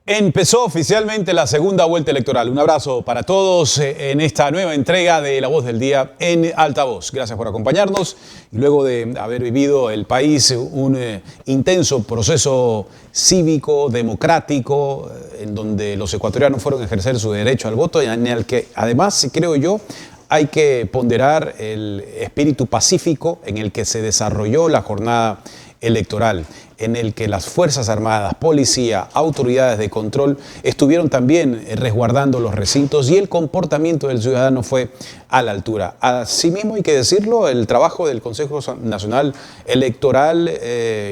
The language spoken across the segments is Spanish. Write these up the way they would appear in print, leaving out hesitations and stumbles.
Empezó oficialmente la segunda vuelta electoral. Un abrazo para todos en esta nueva entrega de La Voz del Día en Altavoz. Gracias por acompañarnos. Y luego de haber vivido el país un intenso proceso cívico, democrático, en donde los ecuatorianos fueron a ejercer su derecho al voto, en el que además, creo yo, hay que ponderar el espíritu pacífico en el que se desarrolló la jornada electoral, en el que las Fuerzas Armadas, policía, autoridades de control estuvieron también resguardando los recintos y el comportamiento del ciudadano fue a la altura. Asimismo, hay que decirlo, el trabajo del Consejo Nacional Electoral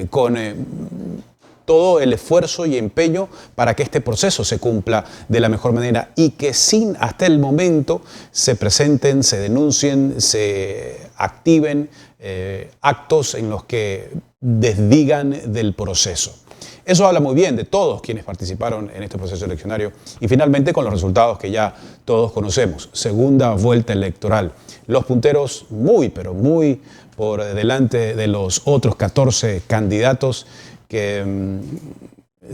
con todo el esfuerzo y empeño para que este proceso se cumpla de la mejor manera y que sin hasta el momento se presenten, se denuncien, se activen actos en los que desdigan del proceso. Eso habla muy bien de todos quienes participaron en este proceso eleccionario y finalmente con los resultados que ya todos conocemos. Segunda vuelta electoral. Los punteros pero muy por delante de los otros 14 candidatos que,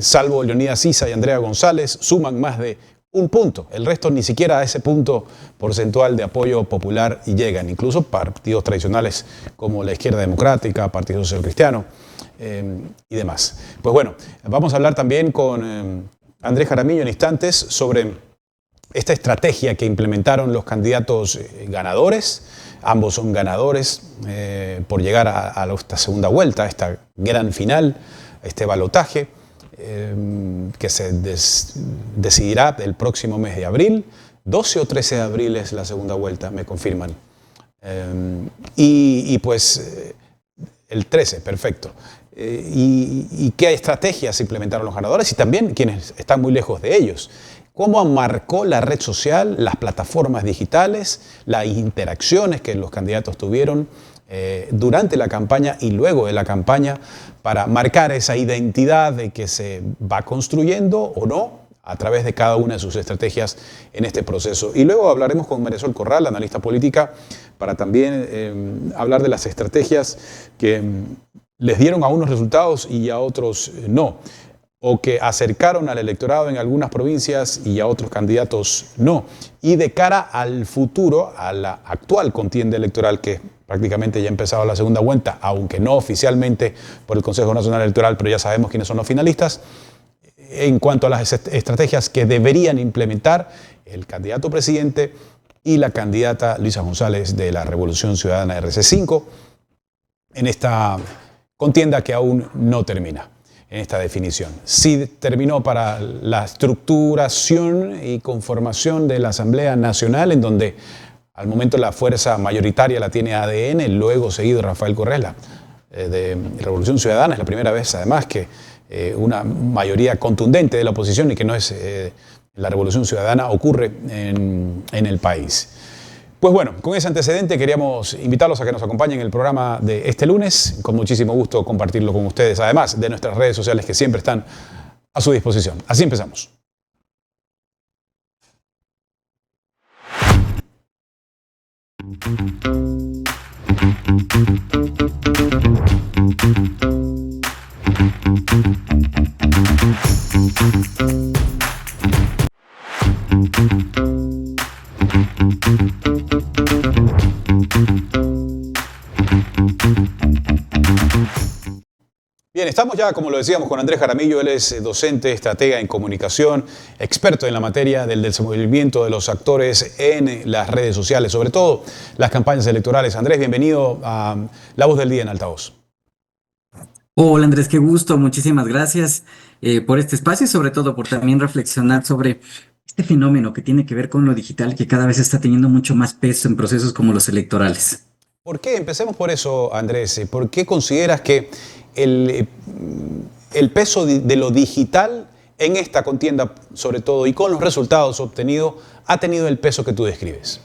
salvo Leonidas Issa y Andrea González, suman más de un punto. El resto ni siquiera a ese punto porcentual de apoyo popular llegan. Incluso partidos tradicionales como la Izquierda Democrática, Partido Social Cristiano y demás. Pues bueno, vamos a hablar también con Andrés Jaramillo en instantes sobre esta estrategia que implementaron los candidatos ganadores. Ambos son ganadores por llegar a esta segunda vuelta, a esta gran final, a este balotaje que se decidirá el próximo mes de abril. 12 o 13 de abril es la segunda vuelta, me confirman. Pues el 13, perfecto. ¿Y qué estrategias implementaron los ganadores y también quienes están muy lejos de ellos? ¿Cómo marcó la red social, las plataformas digitales, las interacciones que los candidatos tuvieron durante la campaña y luego de la campaña para marcar esa identidad de que se va construyendo o no a través de cada una de sus estrategias en este proceso? Y luego hablaremos con Marisol Corral, analista política, para también hablar de las estrategias que les dieron a unos resultados y a otros no, o que acercaron al electorado en algunas provincias y a otros candidatos no. Y de cara al futuro, a la actual contienda electoral que prácticamente ya ha empezado la segunda vuelta, aunque no oficialmente por el Consejo Nacional Electoral, pero ya sabemos quiénes son los finalistas, en cuanto a las estrategias que deberían implementar el candidato presidente y la candidata Luisa González de la Revolución Ciudadana RC5 en esta contienda que aún no termina. En esta definición. Sí terminó para la estructuración y conformación de la Asamblea Nacional, en donde al momento la fuerza mayoritaria la tiene ADN, luego seguido Rafael Correa, de Revolución Ciudadana. Es la primera vez, además, que una mayoría contundente de la oposición y que no es la Revolución Ciudadana ocurre en el país. Pues bueno, con ese antecedente queríamos invitarlos a que nos acompañen en el programa de este lunes. Con muchísimo gusto compartirlo con ustedes, además de nuestras redes sociales que siempre están a su disposición. Así empezamos. Bien, estamos ya, como lo decíamos, con Andrés Jaramillo. Él es docente, estratega en comunicación, experto en la materia del desenvolvimiento de los actores en las redes sociales, sobre todo las campañas electorales. Andrés, bienvenido a La Voz del Día en Altavoz. Hola Andrés, qué gusto, muchísimas gracias por este espacio y sobre todo por también reflexionar sobre este fenómeno que tiene que ver con lo digital que cada vez está teniendo mucho más peso en procesos como los electorales. ¿Por qué? Empecemos por eso, Andrés. ¿Por qué consideras que el peso de lo digital en esta contienda, sobre todo, y con los resultados obtenidos, ha tenido el peso que tú describes?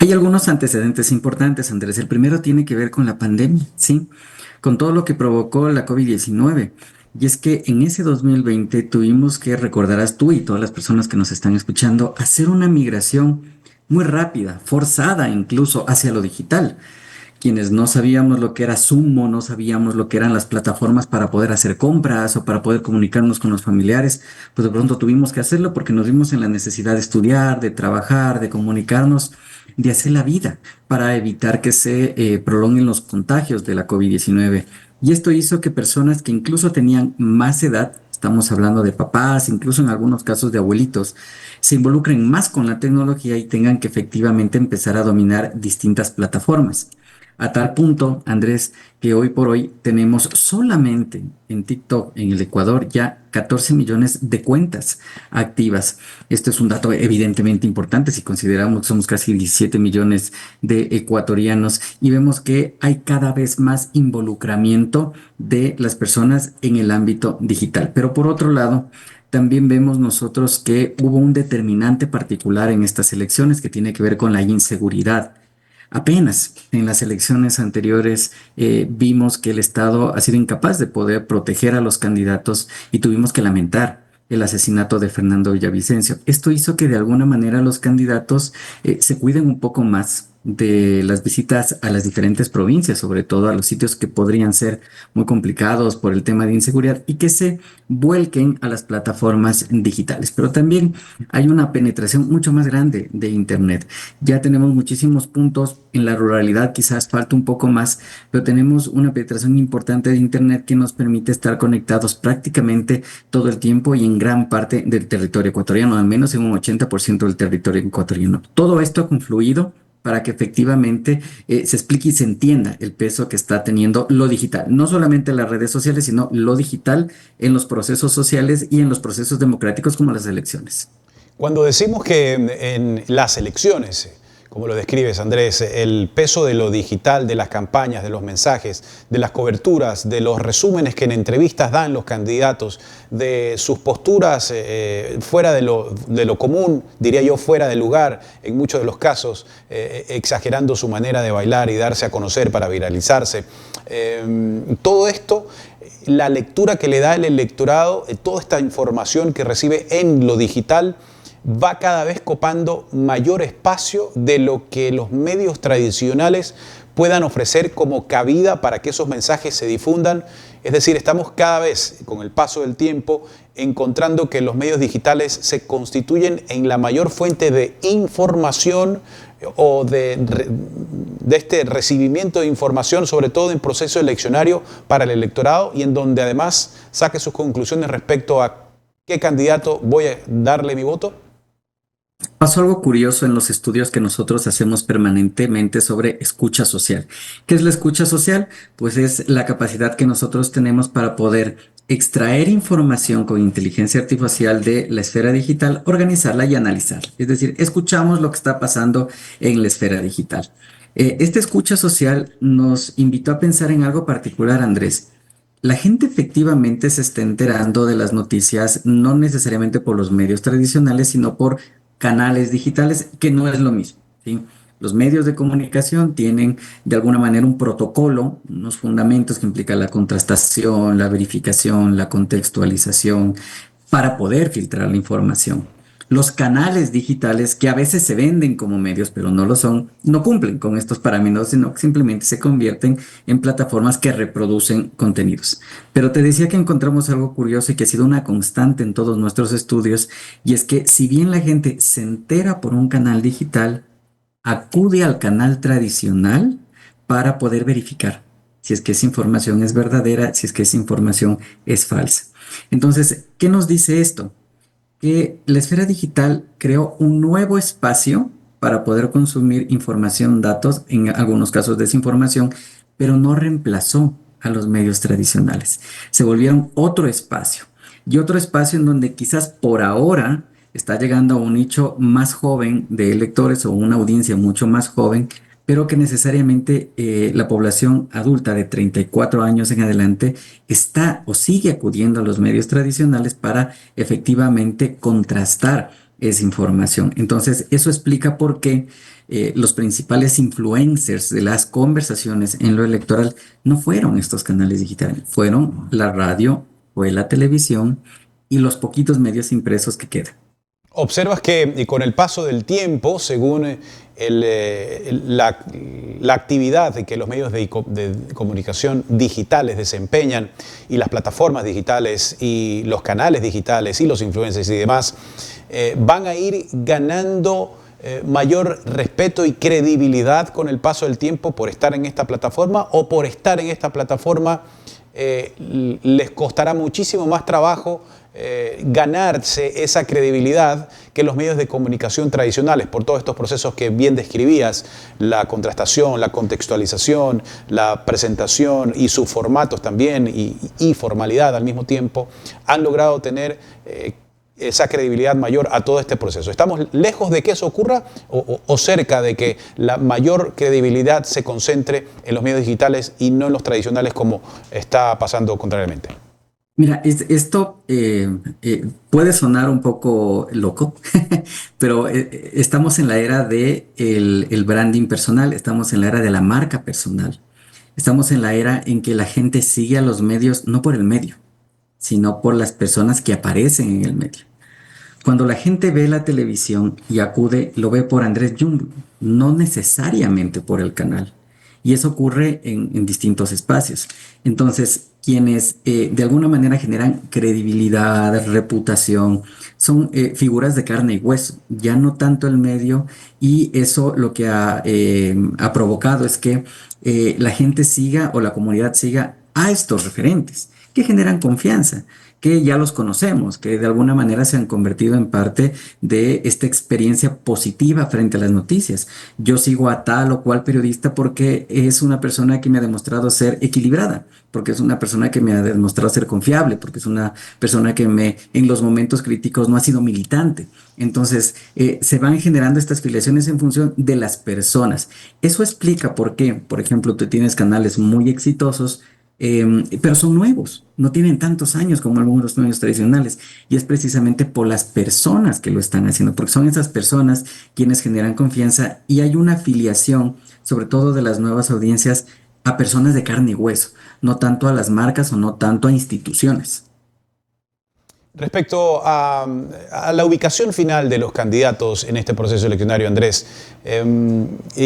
Hay algunos antecedentes importantes, Andrés. El primero tiene que ver con la pandemia, ¿sí? Con todo lo que provocó la COVID-19. Y es que en ese 2020 tuvimos que, recordarás tú y todas las personas que nos están escuchando, hacer una migración muy rápida, forzada incluso hacia lo digital. Quienes no sabíamos lo que era Sumo, no sabíamos lo que eran las plataformas para poder hacer compras o para poder comunicarnos con los familiares, pues de pronto tuvimos que hacerlo porque nos vimos en la necesidad de estudiar, de trabajar, de comunicarnos, de hacer la vida para evitar que se prolonguen los contagios de la COVID-19. Y esto hizo que personas que incluso tenían más edad, estamos hablando de papás, incluso en algunos casos de abuelitos, se involucren más con la tecnología y tengan que efectivamente empezar a dominar distintas plataformas. A tal punto, Andrés, que hoy por hoy tenemos solamente en TikTok, en el Ecuador, ya 14 millones de cuentas activas. Esto es un dato evidentemente importante si consideramos que somos casi 17 millones de ecuatorianos y vemos que hay cada vez más involucramiento de las personas en el ámbito digital. Pero por otro lado, también vemos nosotros que hubo un determinante particular en estas elecciones que tiene que ver con la inseguridad. Apenas en las elecciones anteriores vimos que el Estado ha sido incapaz de poder proteger a los candidatos y tuvimos que lamentar el asesinato de Fernando Villavicencio. Esto hizo que de alguna manera los candidatos se cuiden un poco más de las visitas a las diferentes provincias, sobre todo a los sitios que podrían ser muy complicados por el tema de inseguridad y que se vuelquen a las plataformas digitales. Pero también hay una penetración mucho más grande de Internet. Ya tenemos muchísimos puntos en la ruralidad, quizás falta un poco más, pero tenemos una penetración importante de Internet que nos permite estar conectados prácticamente todo el tiempo y en gran parte del territorio ecuatoriano, al menos en un 80% del territorio ecuatoriano. Todo esto ha confluido para que efectivamente se explique y se entienda el peso que está teniendo lo digital, no solamente las redes sociales, sino lo digital en los procesos sociales y en los procesos democráticos como las elecciones. Cuando decimos que en las elecciones, como lo describes, Andrés, el peso de lo digital, de las campañas, de los mensajes, de las coberturas, de los resúmenes que en entrevistas dan los candidatos, de sus posturas fuera de lo común, diría yo, fuera de lugar, en muchos de los casos, exagerando su manera de bailar y darse a conocer para viralizarse. Todo esto, la lectura que le da el electorado, toda esta información que recibe en lo digital, va cada vez copando mayor espacio de lo que los medios tradicionales puedan ofrecer como cabida para que esos mensajes se difundan. Es decir, estamos cada vez, con el paso del tiempo, encontrando que los medios digitales se constituyen en la mayor fuente de información o de este recibimiento de información, sobre todo en proceso eleccionario para el electorado, y en donde además saque sus conclusiones respecto a qué candidato voy a darle mi voto. Pasó algo curioso en los estudios que nosotros hacemos permanentemente sobre escucha social. ¿Qué es la escucha social? Pues es la capacidad que nosotros tenemos para poder extraer información con inteligencia artificial de la esfera digital, organizarla y analizarla. Es decir, escuchamos lo que está pasando en la esfera digital. Esta escucha social nos invitó a pensar en algo particular, Andrés. La gente efectivamente se está enterando de las noticias no necesariamente por los medios tradicionales, sino por canales digitales, que no es lo mismo, ¿sí? Los medios de comunicación tienen de alguna manera un protocolo, unos fundamentos que implican la contrastación, la verificación, la contextualización, para poder filtrar la información. Los canales digitales, que a veces se venden como medios, pero no lo son, no cumplen con estos parámetros, sino que simplemente se convierten en plataformas que reproducen contenidos. Pero te decía que encontramos algo curioso y que ha sido una constante en todos nuestros estudios, y es que si bien la gente se entera por un canal digital, acude al canal tradicional para poder verificar si es que esa información es verdadera, si es que esa información es falsa. Entonces, ¿qué nos dice esto? Que la esfera digital creó un nuevo espacio para poder consumir información, datos, en algunos casos desinformación, pero no reemplazó a los medios tradicionales. Se volvieron otro espacio y otro espacio en donde quizás por ahora está llegando a un nicho más joven de electores o una audiencia mucho más joven, pero que necesariamente la población adulta de 34 años en adelante está o sigue acudiendo a los medios tradicionales para efectivamente contrastar esa información. Entonces, eso explica por qué los principales influencers de las conversaciones en lo electoral no fueron estos canales digitales, fueron la radio, fue la televisión y los poquitos medios impresos que quedan. Observas que con el paso del tiempo, según la actividad que los medios de comunicación digitales desempeñan y las plataformas digitales y los canales digitales y los influencers y demás, van a ir ganando mayor respeto y credibilidad con el paso del tiempo por estar en esta plataforma, o por estar en esta plataforma les costará muchísimo más trabajo ganarse esa credibilidad que los medios de comunicación tradicionales, por todos estos procesos que bien describías, la contrastación, la contextualización, la presentación y sus formatos también y formalidad al mismo tiempo, han logrado tener esa credibilidad mayor a todo este proceso. ¿Estamos lejos de que eso ocurra o cerca de que la mayor credibilidad se concentre en los medios digitales y no en los tradicionales, como está pasando contrariamente? Mira, esto puede sonar un poco loco, pero estamos en la era de el branding personal, estamos en la era de la marca personal, estamos en la era en que la gente sigue a los medios no por el medio, sino por las personas que aparecen en el medio. Cuando la gente ve la televisión y acude, lo ve por Andrés Jung, no necesariamente por el canal. Y eso ocurre en distintos espacios. Entonces, quienes de alguna manera generan credibilidad, reputación, son figuras de carne y hueso, ya no tanto el medio, y eso lo que ha provocado es que la gente siga o la comunidad siga a estos referentes que generan confianza, que ya los conocemos, que de alguna manera se han convertido en parte de esta experiencia positiva frente a las noticias. Yo sigo a tal o cual periodista porque es una persona que me ha demostrado ser equilibrada, porque es una persona que me ha demostrado ser confiable, porque es una persona que en los momentos críticos no ha sido militante. Entonces, se van generando estas filiaciones en función de las personas. Eso explica por qué, por ejemplo, tú tienes canales muy exitosos, pero son nuevos, no tienen tantos años como algunos medios tradicionales, y es precisamente por las personas que lo están haciendo, porque son esas personas quienes generan confianza, y hay una afiliación, sobre todo de las nuevas audiencias, a personas de carne y hueso, no tanto a las marcas o no tanto a instituciones. Respecto a la ubicación final de los candidatos en este proceso eleccionario, Andrés,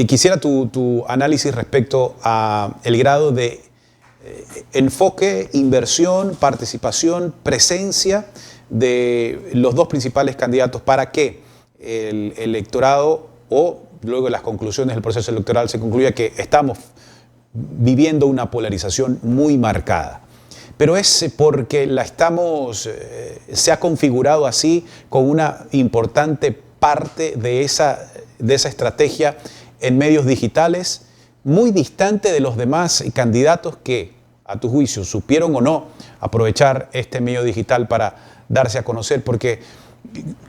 quisiera tu análisis respecto a el grado de enfoque, inversión, participación, presencia de los dos principales candidatos para que el electorado, o luego de las conclusiones del proceso electoral, se concluya que estamos viviendo una polarización muy marcada. Pero es porque se ha configurado así, con una importante parte de esa estrategia en medios digitales, muy distante de los demás candidatos que, a tu juicio, supieron o no aprovechar este medio digital para darse a conocer. Porque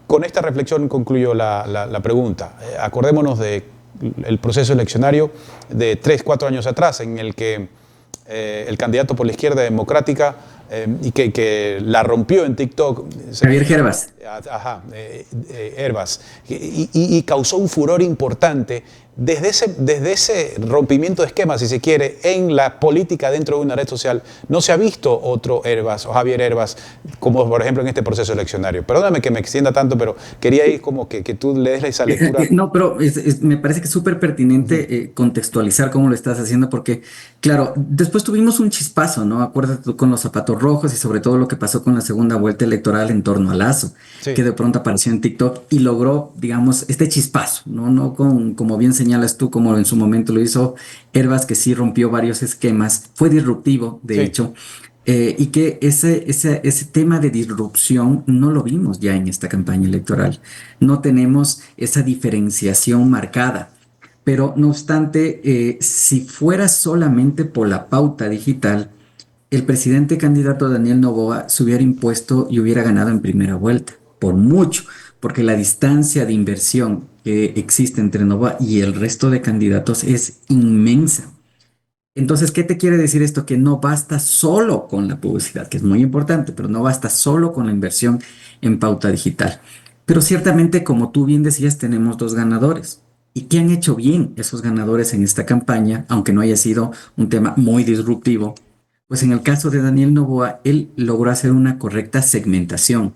con esta reflexión concluyo la pregunta. Acordémonos del proceso eleccionario de 3, 4 años atrás, en el que el candidato por la izquierda democrática y que la rompió en TikTok. Javier Herbas. Ajá, Herbas. Y causó un furor importante desde ese rompimiento de esquemas, si se quiere, en la política dentro de una red social. No se ha visto otro Herbas o Javier Herbas, como por ejemplo en este proceso eleccionario. Perdóname que me extienda tanto, pero quería ir como que tú le des esa lectura. No, pero me parece que es súper pertinente contextualizar cómo lo estás haciendo, porque, claro, después tuvimos un chispazo, ¿no? Acuérdate tú con los zapatos rojos y sobre todo lo que pasó con la segunda vuelta electoral en torno a Lazo, Sí. que de pronto apareció en TikTok y logró, digamos, este chispazo, ¿no? No como bien señalas tú, como en su momento lo hizo Herbas, que sí rompió varios esquemas, fue disruptivo, de hecho. Y que ese tema de disrupción no lo vimos ya en esta campaña electoral. No tenemos esa diferenciación marcada. Pero no obstante, si fuera solamente por la pauta digital, el presidente candidato Daniel Noboa se hubiera impuesto y hubiera ganado en primera vuelta, por mucho, porque la distancia de inversión que existe entre Noboa y el resto de candidatos es inmensa. Entonces, ¿qué te quiere decir esto? Que no basta solo con la publicidad, que es muy importante, pero no basta solo con la inversión en pauta digital. Pero ciertamente, como tú bien decías, tenemos dos ganadores. ¿Y qué han hecho bien esos ganadores en esta campaña, aunque no haya sido un tema muy disruptivo? Pues en el caso de Daniel Noboa, él logró hacer una correcta segmentación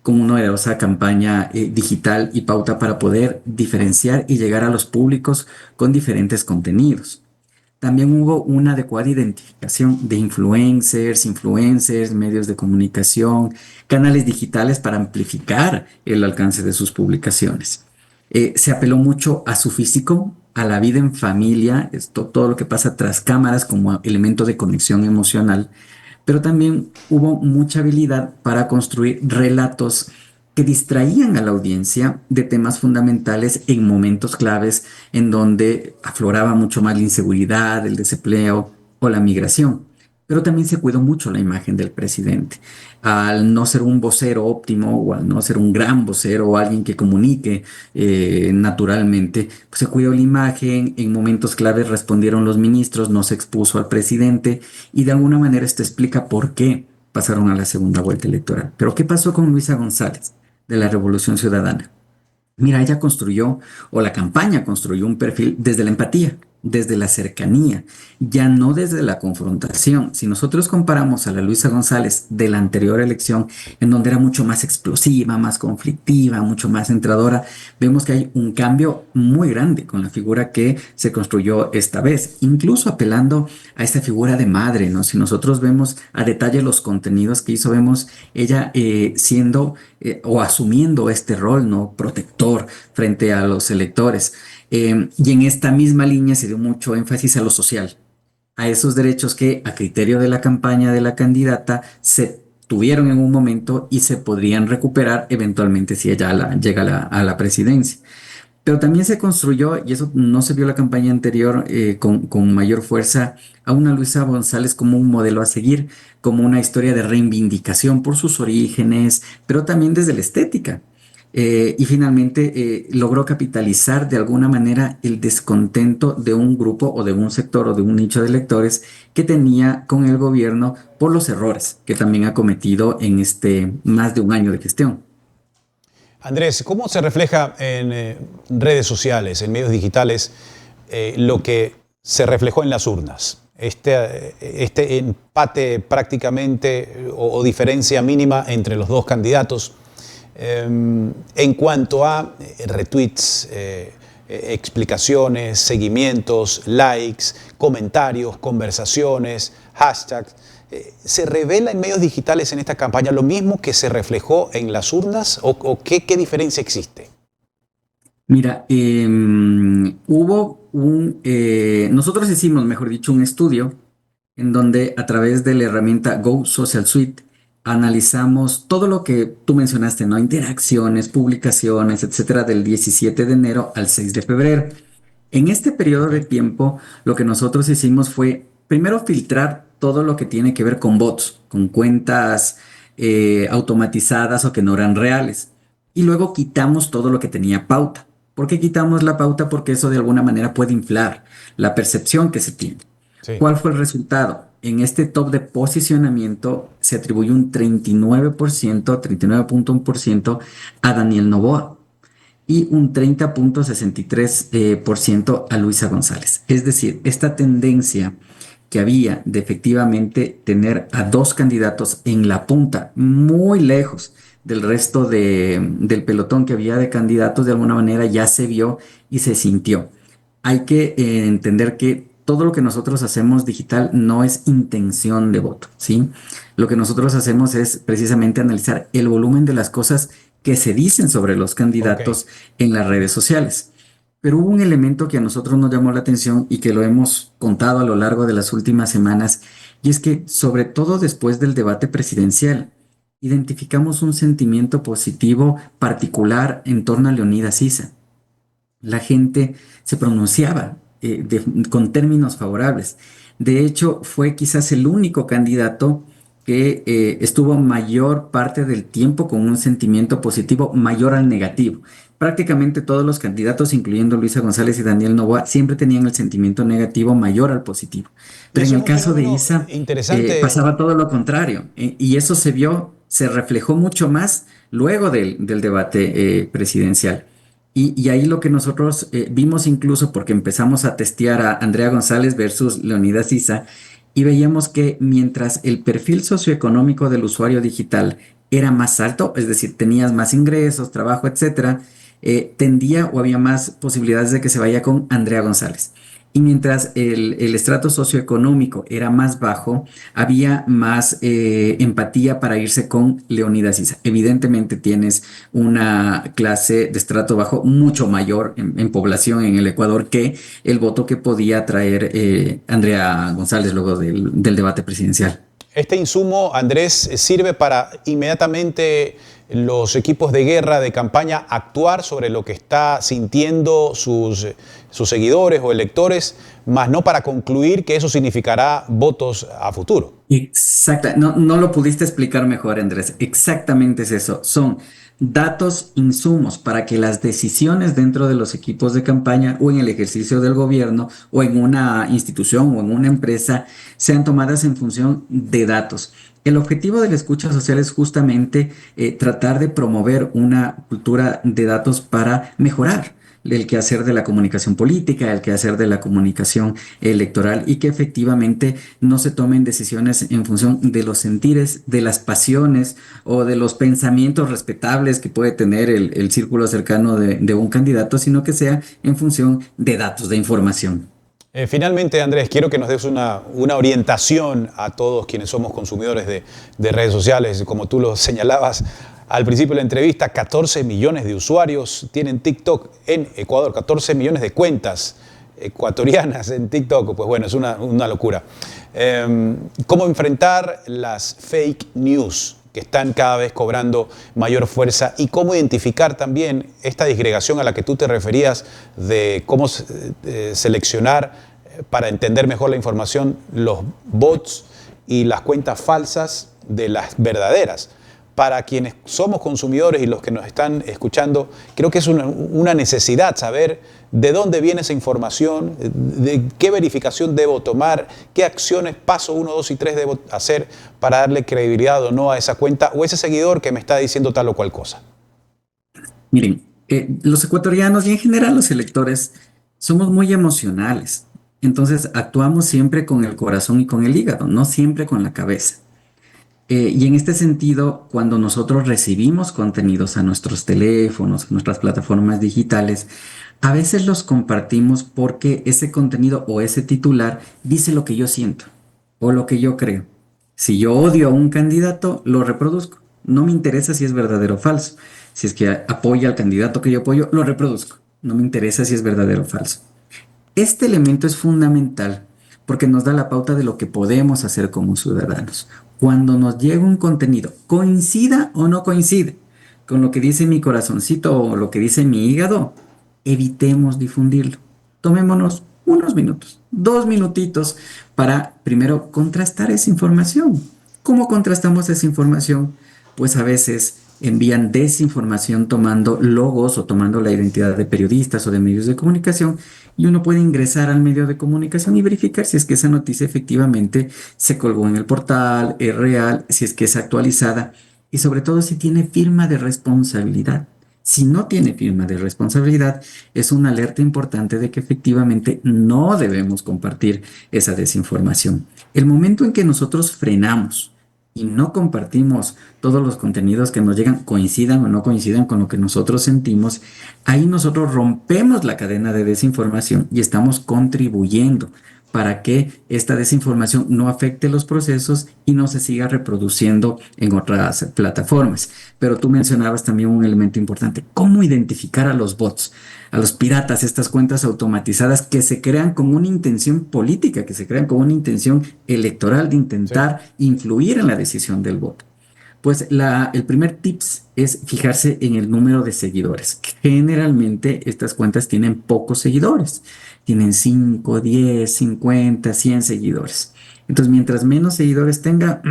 con una onerosa campaña digital y pauta para poder diferenciar y llegar a los públicos con diferentes contenidos. También hubo una adecuada identificación de influencers, medios de comunicación, canales digitales para amplificar el alcance de sus publicaciones. Se apeló mucho a su físico, a la vida en familia, todo lo que pasa tras cámaras como elemento de conexión emocional, pero también hubo mucha habilidad para construir relatos que distraían a la audiencia de temas fundamentales en momentos claves en donde afloraba mucho más la inseguridad, el desempleo o la migración. Pero también se cuidó mucho la imagen del presidente. Al no ser un vocero óptimo o al no ser un gran vocero o alguien que comunique naturalmente, pues se cuidó la imagen. En momentos claves respondieron los ministros, no se expuso al presidente y de alguna manera esto explica por qué pasaron a la segunda vuelta electoral. Pero ¿qué pasó con Luisa González de la Revolución Ciudadana? Mira, ella construyó, o la campaña construyó un perfil desde la empatía, desde la cercanía, ya no desde la confrontación. Si nosotros comparamos a la Luisa González de la anterior elección, en donde era mucho más explosiva, más conflictiva, mucho más entradora, vemos que hay un cambio muy grande con la figura que se construyó esta vez, incluso apelando a esta figura de madre, ¿no? Si nosotros vemos a detalle los contenidos que hizo, vemos ella siendo o asumiendo este rol, ¿no? Protector frente a los electores. Y en esta misma línea se dio mucho énfasis a lo social, a esos derechos que a criterio de la campaña de la candidata se tuvieron en un momento y se podrían recuperar eventualmente si ella llega a la presidencia. Pero también se construyó, y eso no se vio la campaña anterior con mayor fuerza, a una Luisa González como un modelo a seguir, como una historia de reivindicación por sus orígenes, pero también desde la estética. Y finalmente logró capitalizar de alguna manera el descontento de un grupo o de un sector o de un nicho de electores que tenía con el gobierno por los errores que también ha cometido en este más de un año de gestión. Andrés, ¿cómo se refleja en redes sociales, en medios digitales, lo que se reflejó en las urnas? Este empate prácticamente o diferencia mínima entre los dos candidatos en cuanto a retweets, explicaciones, seguimientos, likes, comentarios, conversaciones, hashtags. ¿Se revela en medios digitales en esta campaña lo mismo que se reflejó en las urnas o qué diferencia existe? Mira, nosotros hicimos, mejor dicho, un estudio en donde a través de la herramienta Go Social Suite analizamos todo lo que tú mencionaste, ¿no? Interacciones, publicaciones, etcétera, del 17 de enero al 6 de febrero. En este periodo de Okay. tiempo, lo que nosotros hicimos fue primero filtrar todo lo que tiene que ver con bots, con cuentas automatizadas o que no eran reales. Y luego quitamos todo lo que tenía pauta. ¿Por qué quitamos la pauta? Porque eso de alguna manera puede inflar la percepción que se tiene. Sí. ¿Cuál fue el resultado? En este top de posicionamiento se atribuyó un 39%, 39.1% a Daniel Noboa y un 30.63% a Luisa González. Es decir, esta tendencia que había de efectivamente tener a dos candidatos en la punta, muy lejos del resto del pelotón que había de candidatos, de alguna manera ya se vio y se sintió. Hay que entender que todo lo que nosotros hacemos digital no es intención de voto, ¿sí? Lo que nosotros hacemos es precisamente analizar el volumen de las cosas que se dicen sobre los Ok. candidatos en las redes sociales. Pero hubo un elemento que a nosotros nos llamó la atención y que lo hemos contado a lo largo de las últimas semanas, y es que, sobre todo después del debate presidencial, identificamos un sentimiento positivo particular en torno a Leonidas Sisa. La gente se pronunciaba con términos favorables. De hecho, fue quizás el único candidato que estuvo mayor parte del tiempo con un sentimiento positivo mayor al negativo. Prácticamente todos los candidatos, incluyendo Luisa González y Daniel Noboa, siempre tenían el sentimiento negativo mayor al positivo. Y Pero en eso es el un caso de fenómeno Isa, interesante. pasaba todo lo contrario. Y eso se vio se reflejó mucho más luego del debate presidencial. Y ahí lo que nosotros vimos incluso, porque empezamos a testear a Andrea González versus Leonidas Issa, y veíamos que mientras el perfil socioeconómico del usuario digital era más alto, es decir, tenías más ingresos, trabajo, etcétera, tendía o había más posibilidades de que se vaya con Andrea González. Y mientras el estrato socioeconómico era más bajo, había más empatía para irse con Leonidas Issa. Evidentemente tienes una clase de estrato bajo mucho mayor en población en el Ecuador que el voto que podía traer Andrea González luego del debate presidencial. Este insumo, Andrés, sirve para inmediatamente los equipos de guerra, de campaña, actuar sobre lo que está sintiendo sus seguidores o electores, más no para concluir que eso significará votos a futuro. Exacto, no, no lo pudiste explicar mejor, Andrés. Exactamente es eso. Son datos, insumos para que las decisiones dentro de los equipos de campaña o en el ejercicio del gobierno o en una institución o en una empresa sean tomadas en función de datos. El objetivo de la escucha social es justamente tratar de promover una cultura de datos para mejorar el quehacer de la comunicación política, el quehacer de la comunicación electoral y que efectivamente no se tomen decisiones en función de los sentires, de las pasiones o de los pensamientos respetables que puede tener el círculo cercano de un candidato, sino que sea en función de datos, de información. Finalmente, Andrés, quiero que nos des una orientación a todos quienes somos consumidores de redes sociales. Como tú lo señalabas al principio de la entrevista, 14 millones de usuarios tienen TikTok en Ecuador, 14 millones de cuentas ecuatorianas en TikTok. Pues bueno, es una locura. ¿Cómo enfrentar las fake news que están cada vez cobrando mayor fuerza y cómo identificar también esta disgregación a la que tú te referías de cómo seleccionar para entender mejor la información los bots y las cuentas falsas de las verdaderas? Para quienes somos consumidores y los que nos están escuchando, creo que es una necesidad saber de dónde viene esa información, de qué verificación debo tomar, qué acciones, paso 1, 2 y 3 debo hacer para darle credibilidad o no a esa cuenta o ese seguidor que me está diciendo tal o cual cosa. Miren, los ecuatorianos y en general los electores somos muy emocionales. Entonces actuamos siempre con el corazón y con el hígado, no siempre con la cabeza. Y en este sentido, cuando nosotros recibimos contenidos a nuestros teléfonos, a nuestras plataformas digitales, a veces los compartimos porque ese contenido o ese titular dice lo que yo siento o lo que yo creo. Si yo odio a un candidato, lo reproduzco. No me interesa si es verdadero o falso. Si es que apoya al candidato que yo apoyo, lo reproduzco. No me interesa si es verdadero o falso. Este elemento es fundamental porque nos da la pauta de lo que podemos hacer como ciudadanos. Cuando nos llega un contenido, coincida o no coincide con lo que dice mi corazoncito o lo que dice mi hígado, evitemos difundirlo. Tomémonos unos minutos, 2 minutitos para primero contrastar esa información. ¿Cómo contrastamos esa información? Pues a veces envían desinformación tomando logos o tomando la identidad de periodistas o de medios de comunicación y uno puede ingresar al medio de comunicación y verificar si es que esa noticia efectivamente se colgó en el portal, es real, si es que es actualizada y sobre todo si tiene firma de responsabilidad. Si no tiene firma de responsabilidad, es una alerta importante de que efectivamente no debemos compartir esa desinformación. El momento en que nosotros frenamos y no compartimos todos los contenidos que nos llegan, coincidan o no coincidan con lo que nosotros sentimos, ahí nosotros rompemos la cadena de desinformación y estamos contribuyendo para que esta desinformación no afecte los procesos y no se siga reproduciendo en otras plataformas. Pero tú mencionabas también un elemento importante, cómo identificar a los bots, a los piratas, estas cuentas automatizadas que se crean con una intención política, que se crean con una intención electoral de intentar influir en la decisión del voto. Pues el primer tips es fijarse en el número de seguidores. Generalmente estas cuentas tienen pocos seguidores. Tienen 5, 10, 50, 100 seguidores. Entonces, mientras menos seguidores tenga,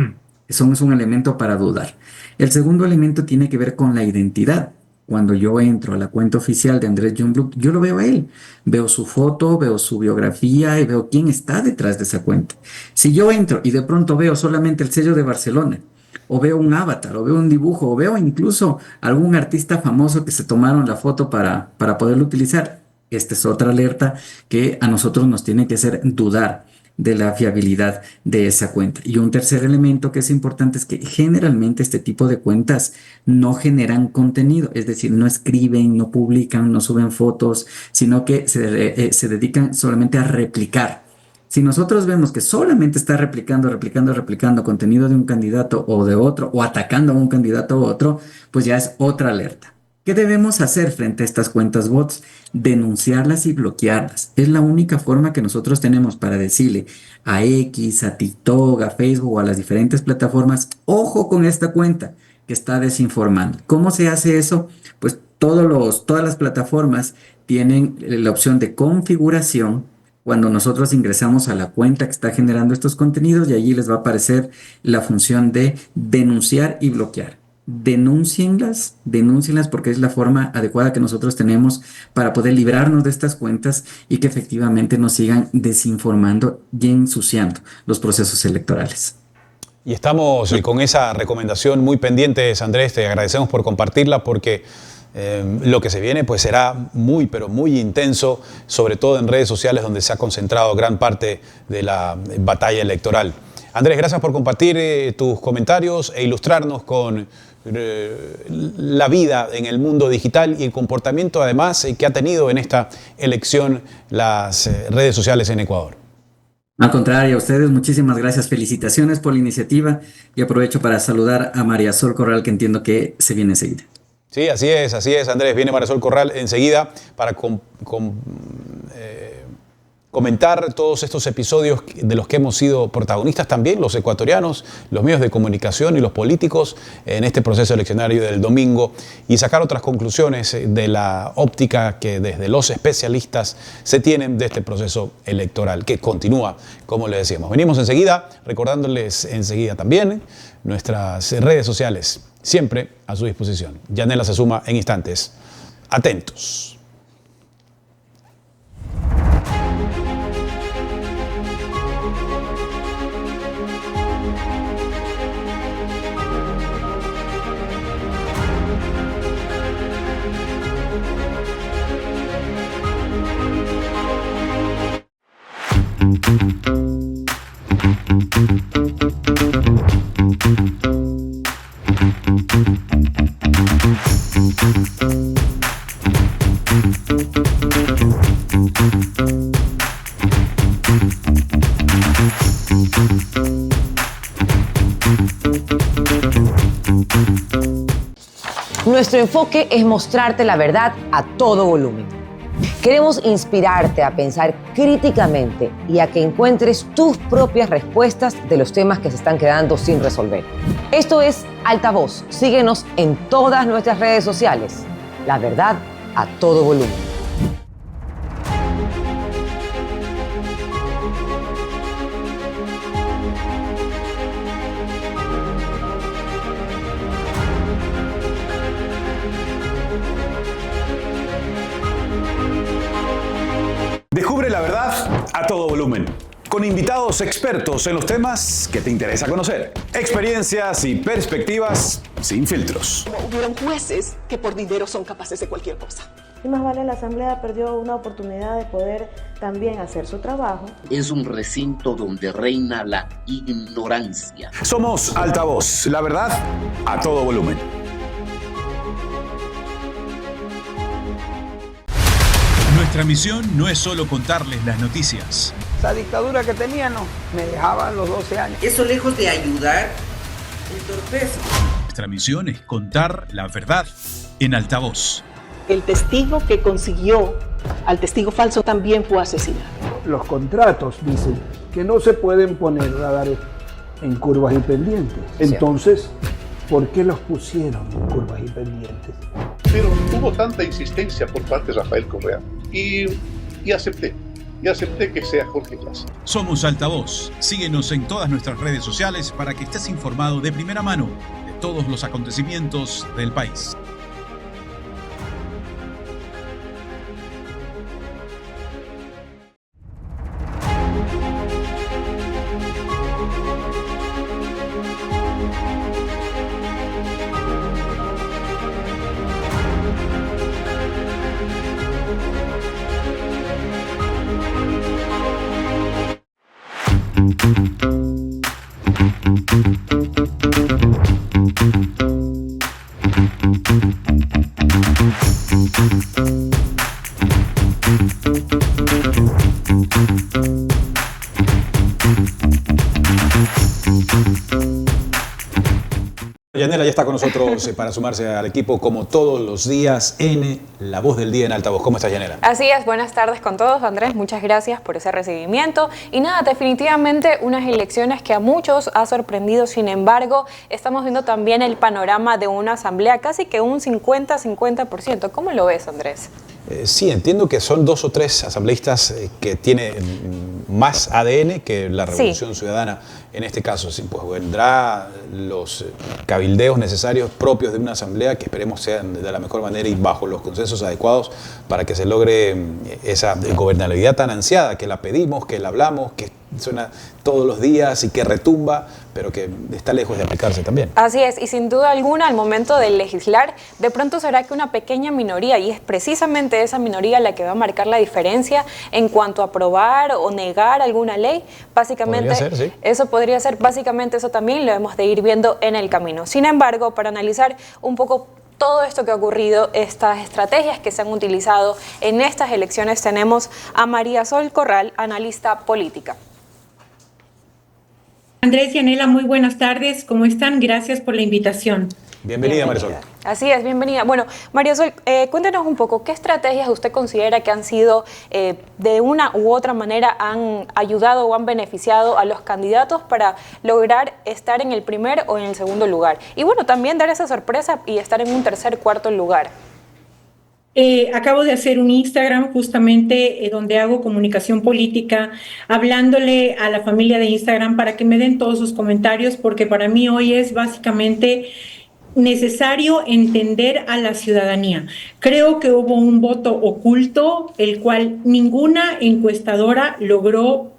eso es un elemento para dudar. El segundo elemento tiene que ver con la identidad. Cuando yo entro a la cuenta oficial de Andrés Jungblut, yo lo veo a él. Veo su foto, veo su biografía y veo quién está detrás de esa cuenta. Si yo entro y de pronto veo solamente el sello de Barcelona, o veo un avatar, o veo un dibujo, o veo incluso algún artista famoso que se tomaron la foto para poderlo utilizar. Esta es otra alerta que a nosotros nos tiene que hacer dudar de la fiabilidad de esa cuenta. Y un tercer elemento que es importante es que generalmente este tipo de cuentas no generan contenido, es decir, no escriben, no publican, no suben fotos, sino que se dedican solamente a replicar. Si nosotros vemos que solamente está replicando contenido de un candidato o de otro, o atacando a un candidato u otro, pues ya es otra alerta. ¿Qué debemos hacer frente a estas cuentas bots? Denunciarlas y bloquearlas. Es la única forma que nosotros tenemos para decirle a X, a TikTok, a Facebook o a las diferentes plataformas, ojo con esta cuenta que está desinformando. ¿Cómo se hace eso? Pues todas las plataformas tienen la opción de configuración cuando nosotros ingresamos a la cuenta que está generando estos contenidos y allí les va a aparecer la función de denunciar y bloquear. Denúncienlas porque es la forma adecuada que nosotros tenemos para poder librarnos de estas cuentas y que efectivamente nos sigan desinformando y ensuciando los procesos electorales. Y estamos con esa recomendación muy pendientes, Andrés, te agradecemos por compartirla porque lo que se viene pues será muy, pero muy intenso, sobre todo en redes sociales donde se ha concentrado gran parte de la batalla electoral. Andrés, gracias por compartir tus comentarios e ilustrarnos con la vida en el mundo digital y el comportamiento además que ha tenido en esta elección las redes sociales en Ecuador. Al contrario, a ustedes muchísimas gracias, felicitaciones por la iniciativa y aprovecho para saludar a María Sol Corral, que entiendo que se viene enseguida. Sí, así es, Andrés, viene María Sol Corral enseguida para comentar todos estos episodios de los que hemos sido protagonistas también, los ecuatorianos, los medios de comunicación y los políticos en este proceso eleccionario del domingo y sacar otras conclusiones de la óptica que desde los especialistas se tienen de este proceso electoral que continúa, como le decíamos. Venimos enseguida, recordándoles enseguida también nuestras redes sociales, siempre a su disposición. Yanela se suma en instantes. Atentos. Nuestro enfoque es mostrarte la verdad a todo volumen. Queremos inspirarte a pensar críticamente y a que encuentres tus propias respuestas de los temas que se están quedando sin resolver. Esto es Altavoz. Síguenos en todas nuestras redes sociales. La verdad a todo volumen. Descubre la verdad a todo volumen, con invitados expertos en los temas que te interesa conocer. Experiencias y perspectivas sin filtros. Hubieron jueces que por dinero son capaces de cualquier cosa. Y más vale, la Asamblea perdió una oportunidad de poder también hacer su trabajo. Es un recinto donde reina la ignorancia. Somos Altavoz, la verdad a todo volumen. Nuestra misión no es solo contarles las noticias. Esa dictadura que tenían me dejaba a los 12 años. Eso lejos de ayudar, entorpece. Nuestra misión es contar la verdad en Altavoz. El testigo que consiguió al testigo falso también fue asesinado. Los contratos dicen que no se pueden poner radares en curvas y pendientes. Entonces, ¿por qué los pusieron en curvas y pendientes? Pero hubo tanta insistencia por parte de Rafael Correa y acepté que sea Jorge Glass. Somos Altavoz. Síguenos en todas nuestras redes sociales para que estés informado de primera mano de todos los acontecimientos del país. Yanela ya está con nosotros para sumarse al equipo como todos los días en La Voz del Día en Altavoz. ¿Cómo estás, Yanela? Así es, buenas tardes con todos, Andrés, muchas gracias por ese recibimiento. Y nada, definitivamente unas elecciones que a muchos ha sorprendido, sin embargo, estamos viendo también el panorama de una asamblea casi que un 50-50%. ¿Cómo lo ves, Andrés? Sí, entiendo que son 2 o 3 asambleístas que tienen más ADN que la Revolución Ciudadana. En este caso, sí, pues vendrá los cabildeos necesarios propios de una asamblea que esperemos sean de la mejor manera y bajo los consensos adecuados para que se logre esa gobernabilidad tan ansiada, que la pedimos, que la hablamos, que suena todos los días y que retumba, pero que está lejos de aplicarse también. Así es, y sin duda alguna al momento de legislar, de pronto será que una pequeña minoría, y es precisamente esa minoría la que va a marcar la diferencia en cuanto a aprobar o negar alguna ley, básicamente podría ser, sí. Eso podría ser, básicamente eso también lo hemos de ir viendo en el camino. Sin embargo, para analizar un poco todo esto que ha ocurrido, estas estrategias que se han utilizado en estas elecciones, tenemos a María Sol Corral, analista política. Andrés y Yanela, muy buenas tardes. ¿Cómo están? Gracias por la invitación. Bienvenida, María Sol. Así es, bienvenida. Bueno, María Sol, cuéntenos un poco, ¿qué estrategias usted considera que han sido, de una u otra manera, han ayudado o han beneficiado a los candidatos para lograr estar en el primer o en el segundo lugar? Y bueno, también dar esa sorpresa y estar en un tercer, cuarto lugar. Acabo de hacer un Instagram justamente donde hago comunicación política, hablándole a la familia de Instagram para que me den todos sus comentarios, porque para mí hoy es básicamente necesario entender a la ciudadanía. Creo que hubo un voto oculto, el cual ninguna encuestadora logró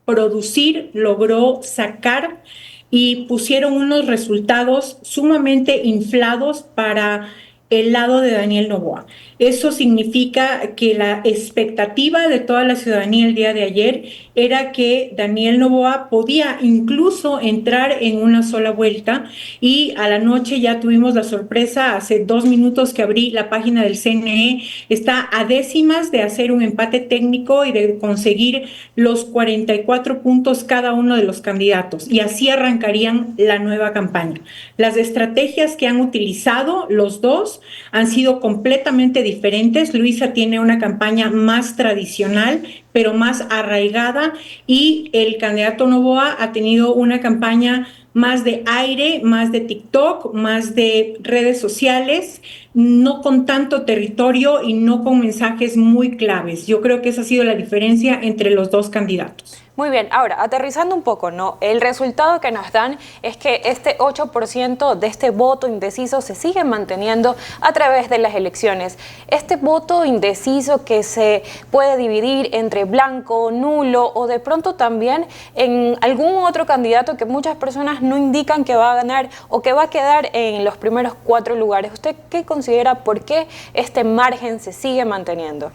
producir, logró sacar, y pusieron unos resultados sumamente inflados para el lado de Daniel Noboa. Eso significa que la expectativa de toda la ciudadanía el día de ayer era que Daniel Noboa podía incluso entrar en una sola vuelta, y a la noche ya tuvimos la sorpresa. Hace 2 minutos que abrí la página del CNE, está a décimas de hacer un empate técnico y de conseguir los 44 puntos cada uno de los candidatos, y así arrancarían la nueva campaña. Las estrategias que han utilizado los dos han sido completamente diferentes. Luisa tiene una campaña más tradicional, pero más arraigada, y el candidato Noboa ha tenido una campaña más de aire, más de TikTok, más de redes sociales, no con tanto territorio y no con mensajes muy claves. Yo creo que esa ha sido la diferencia entre los dos candidatos. Muy bien, ahora, aterrizando un poco, ¿no? El resultado que nos dan es que este 8% de este voto indeciso se sigue manteniendo a través de las elecciones. Este voto indeciso que se puede dividir entre blanco, nulo, o de pronto también en algún otro candidato que muchas personas no indican que va a ganar o que va a quedar en los primeros 4 lugares. ¿Usted qué considera? ¿Por qué este margen se sigue manteniendo?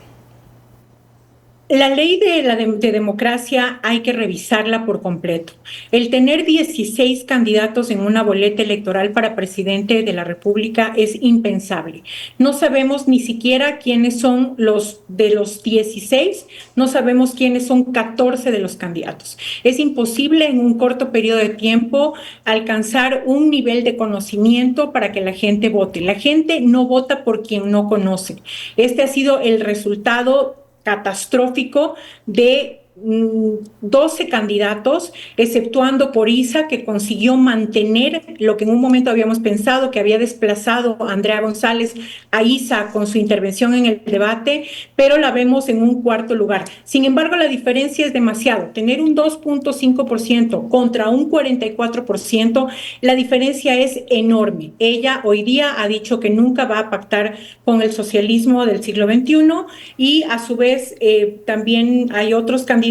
La ley de democracia hay que revisarla por completo. El tener 16 candidatos en una boleta electoral para presidente de la República es impensable. No sabemos ni siquiera quiénes son de los 16, no sabemos quiénes son 14 de los candidatos. Es imposible en un corto periodo de tiempo alcanzar un nivel de conocimiento para que la gente vote. La gente no vota por quien no conoce. Este ha sido el resultado catastrófico de 12 candidatos, exceptuando por Isa, que consiguió mantener lo que en un momento habíamos pensado que había desplazado a Andrea González a Isa con su intervención en el debate, pero la vemos en un 4º lugar. Sin embargo, la diferencia es demasiado. Tener un 2.5% contra un 44%, la diferencia es enorme. Ella hoy día ha dicho que nunca va a pactar con el socialismo del siglo XXI, y a su vez también hay otros candidatos.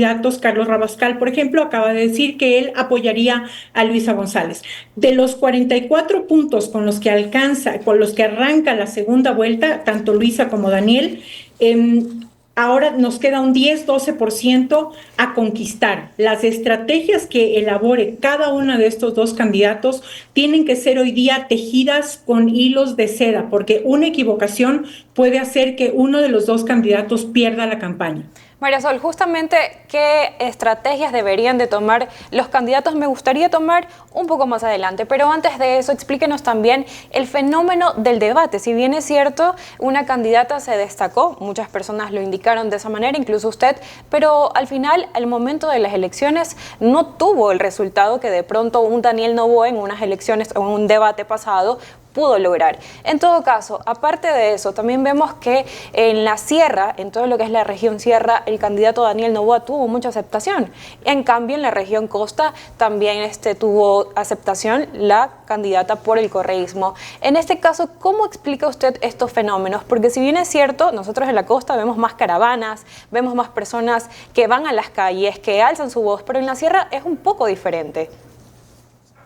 Carlos Rabascal, por ejemplo, acaba de decir que él apoyaría a Luisa González. De los 44 puntos con los que arranca la segunda vuelta, tanto Luisa como Daniel, Ahora nos queda un 10-12% a conquistar. Las estrategias que elabore cada uno de estos dos candidatos tienen que ser hoy día tejidas con hilos de seda, porque una equivocación puede hacer que uno de los dos candidatos pierda la campaña. María Sol, justamente, ¿qué estrategias deberían de tomar los candidatos? Me gustaría tomar un poco más adelante, pero antes de eso, explíquenos también el fenómeno del debate. Si bien es cierto, una candidata se destacó, muchas personas lo indicaron de esa manera, incluso usted, pero al final, al momento de las elecciones, no tuvo el resultado que de pronto un Daniel Noboa en unas elecciones o en un debate pasado pudo lograr. En todo caso, aparte de eso, también vemos que en la sierra, en todo lo que es la región sierra, el candidato Daniel Noboa tuvo mucha aceptación. En cambio, en la región costa también tuvo aceptación la candidata por el correísmo. En este caso, ¿cómo explica usted estos fenómenos? Porque si bien es cierto, nosotros en la costa vemos más caravanas, vemos más personas que van a las calles, que alzan su voz, pero en la sierra es un poco diferente.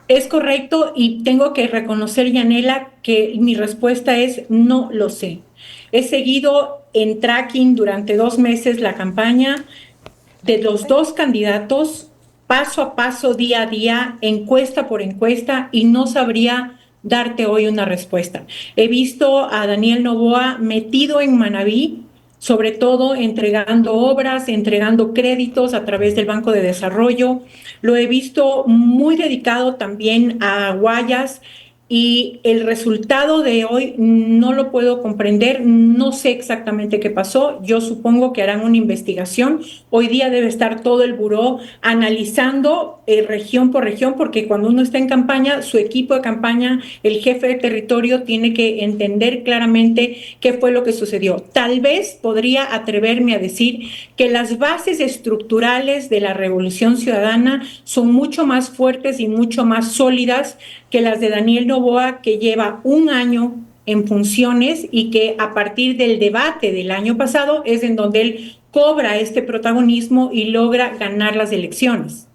Es correcto y tengo que reconocer, Yanela, que mi respuesta es no lo sé. He seguido en tracking durante 2 meses la campaña de los dos candidatos, paso a paso, día a día, encuesta por encuesta, y no sabría darte hoy una respuesta. He visto a Daniel Noboa metido en Manabí, sobre todo entregando obras, entregando créditos a través del Banco de Desarrollo. Lo he visto muy dedicado también a Guayas, y el resultado de hoy no lo puedo comprender, no sé exactamente qué pasó, yo supongo que harán una investigación. Hoy día debe estar todo el buró analizando región por región, porque cuando uno está en campaña, su equipo de campaña, el jefe de territorio, tiene que entender claramente qué fue lo que sucedió. Tal vez podría atreverme a decir que las bases estructurales de la Revolución Ciudadana son mucho más fuertes y mucho más sólidas que las de Daniel Noboa, que lleva 1 año en funciones y que a partir del debate del año pasado es en donde él cobra este protagonismo y logra ganar las elecciones.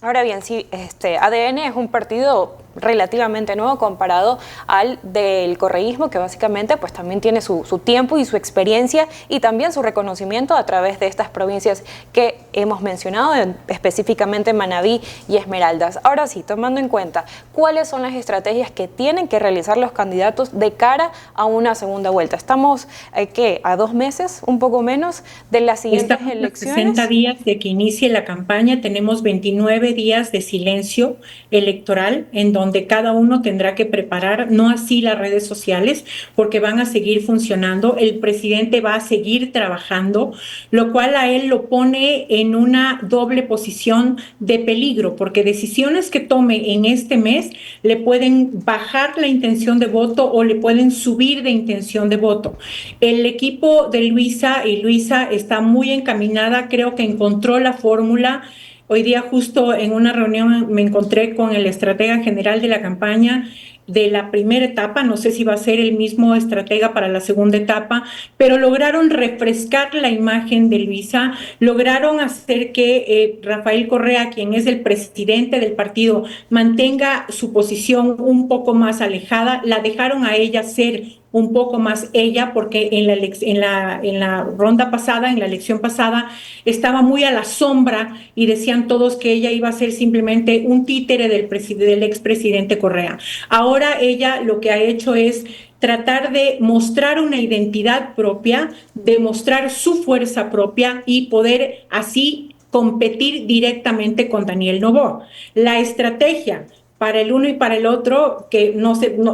Ahora bien, sí, ADN es un partido relativamente nuevo comparado al del correísmo, que básicamente pues también tiene su tiempo y su experiencia y también su reconocimiento a través de estas provincias que hemos mencionado, específicamente Manabí y Esmeraldas. Ahora sí, tomando en cuenta cuáles son las estrategias que tienen que realizar los candidatos de cara a una segunda vuelta. Estamos, ¿qué? ¿A 2 meses? Un poco menos de las siguientes elecciones. 60 días de que inicie la campaña, tenemos 29 días de silencio electoral en donde cada uno tendrá que preparar, no así las redes sociales, porque van a seguir funcionando, el presidente va a seguir trabajando, lo cual a él lo pone en una doble posición de peligro, porque decisiones que tome en este mes le pueden bajar la intención de voto o le pueden subir de intención de voto. El equipo de Luisa está muy encaminada, creo que encontró la fórmula. Hoy día justo en una reunión me encontré con el estratega general de la campaña de la primera etapa, no sé si va a ser el mismo estratega para la segunda etapa, pero lograron refrescar la imagen de Luisa, lograron hacer que Rafael Correa, quien es el presidente del partido, mantenga su posición un poco más alejada, la dejaron a ella ser un poco más ella, porque en la ronda pasada, en la elección pasada, estaba muy a la sombra y decían todos que ella iba a ser simplemente un títere del expresidente Correa. Ahora ella lo que ha hecho es tratar de mostrar una identidad propia, demostrar su fuerza propia y poder así competir directamente con Daniel Noboa. La estrategia para el uno y para el otro, que